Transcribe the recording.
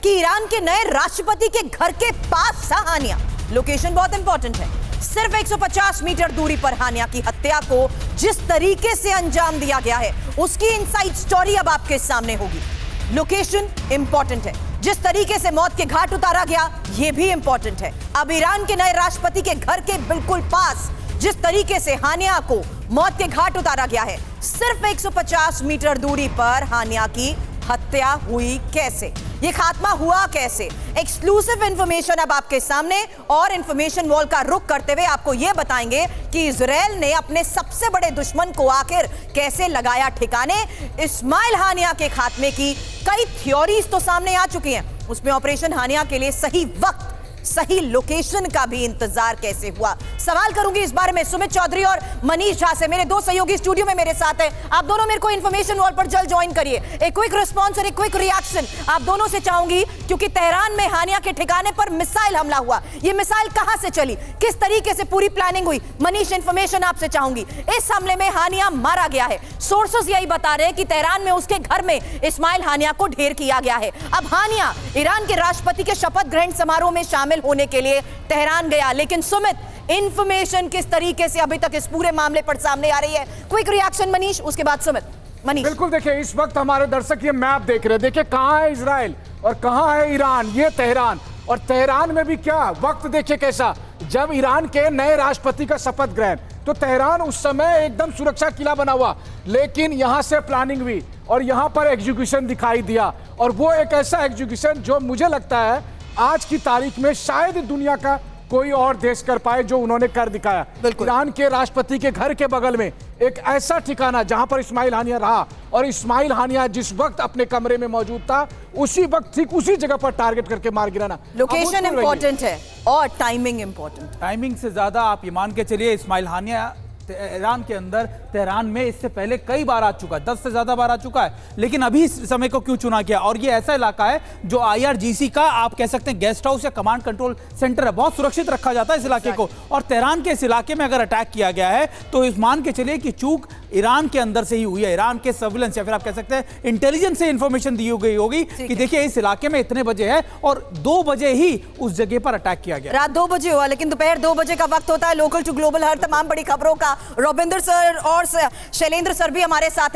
कि ईरान के नए राष्ट्रपति के घर के पास था हानिया। लोकेशन बहुत इंपॉर्टेंट है। सिर्फ 150 मीटर दूरी पर हानिया की हत्या को जिस तरीके से अंजाम दिया गया है, उसकी इनसाइड स्टोरी अब आपके सामने होगी। लोकेशन इंपॉर्टेंट है, जिस तरीके से मौत के घाट उतारा गया यह भी इंपॉर्टेंट है। अब ईरान के नए राष्ट्रपति के घर के बिल्कुल पास जिस तरीके से हानिया को मौत के घाट उतारा गया है, सिर्फ 150 मीटर दूरी पर हानिया की हत्या हुई कैसे, ये खात्मा हुआ कैसे, एक्सक्लूसिव इंफॉर्मेशन अब आपके सामने। और इंफॉर्मेशन वॉल का रुख करते हुए आपको यह बताएंगे कि इजराइल ने अपने सबसे बड़े दुश्मन को आखिर कैसे लगाया ठिकाने। इस्माइल हानिया के खात्मे की कई थ्योरीज तो सामने आ चुकी हैं, उसमें ऑपरेशन हानिया के लिए सही वक्त, सही लोकेशन का भी इंतजार कैसे हुआ, सवाल करूंगी इस बारे में सुमित चौधरी और मनीष झा से। मेरे दो सहयोगी स्टूडियो में मेरे साथ हैं, आप दोनों मेरे को इंफॉर्मेशन वॉल पर जल्द ज्वाइन करिए। एक क्विक रिस्पांस और एक क्विक रिएक्शन आप दोनों से चाहूंगी, क्योंकि तेहरान में हानिया के ठिकाने पर मिसाइल हमला हुआ। ये मिसाइल कहां से चली, किस तरीके से पूरी प्लानिंग हुई? मनीष, इंफॉर्मेशन आपसे चाहूंगी। इस हमले में हानिया मारा गया है, सोर्सेस यही बता रहे हैं कि तेहरान में उसके घर में इस्माइल हानिया को ढेर किया गया है। अब हानिया ईरान के राष्ट्रपति के शपथ ग्रहण समारोह में शामिल होने के लिए तेहरान गया, लेकिन सुमित, इंफॉर्मेशन किस तरीके से अभी तक इस पूरे मामले पर सामने आ रही है? क्विक रिएक्शन मनीष, उसके बाद सुमित। मनीष। बिल्कुल, देखिए इस वक्त हमारे दर्शक ये मैप देख रहे हैं, देखिए कहां है इजराइल और कहां है ईरान, ये तेहरान। और तेहरान में भी क्या वक्त देखिए कैसा, जब ईरान के नए राष्ट्रपति का शपथ ग्रहण, तो तेहरान उस समय एकदम सुरक्षा किला बना हुआ, लेकिन यहां से प्लानिंग हुई और यहां पर एग्जीक्यूशन दिखाई दिया। और वो एक ऐसा एग्जीक्यूशन जो मुझे लगता है आज की तारीख में शायद दुनिया का कोई और देश कर पाए जो उन्होंने कर दिखाया। ईरान के राष्ट्रपति के घर के बगल में एक ऐसा ठिकाना जहां पर इस्माइल हानिया रहा, और इस्माइल हानिया जिस वक्त अपने कमरे में मौजूद था उसी वक्त ठीक उसी जगह पर टारगेट करके मार गिराना। लोकेशन इंपॉर्टेंट है और टाइमिंग इंपॉर्टेंट। टाइमिंग से ज्यादा आप ये मान के चलिए, इस्माइल हानिया ईरान के अंदर तेहरान में इससे पहले कई बार आ चुका है, 10 से ज्यादा बार आ चुका है, लेकिन अभी इस समय को क्यों चुना गया? और ये ऐसा इलाका है जो IRGC का आप कह सकते हैं गेस्ट हाउस या कमांड कंट्रोल सेंटर है, बहुत सुरक्षित रखा जाता है इस इलाके को। और तेहरान के इस इलाके में अगर अटैक किया गया है तो इस मान के चलिए कि चूक ईरान के अंदर से ही हुई है। ईरान के सर्विलेंस या फिर आप कह सकते हैं इंटेलिजेंस से इंफॉर्मेशन दी गई होगी कि देखिए इस इलाके में इतने बजे है और 2 बजे ही उस जगह पर अटैक किया गया। रात 2 बजे हुआ, लेकिन दोपहर 2 बजे का वक्त होता है लोकल टू ग्लोबल हर तमाम बड़ी खबरों का। रविंदर सर और शैलेंद्र सर भी हमारे साथ हैं।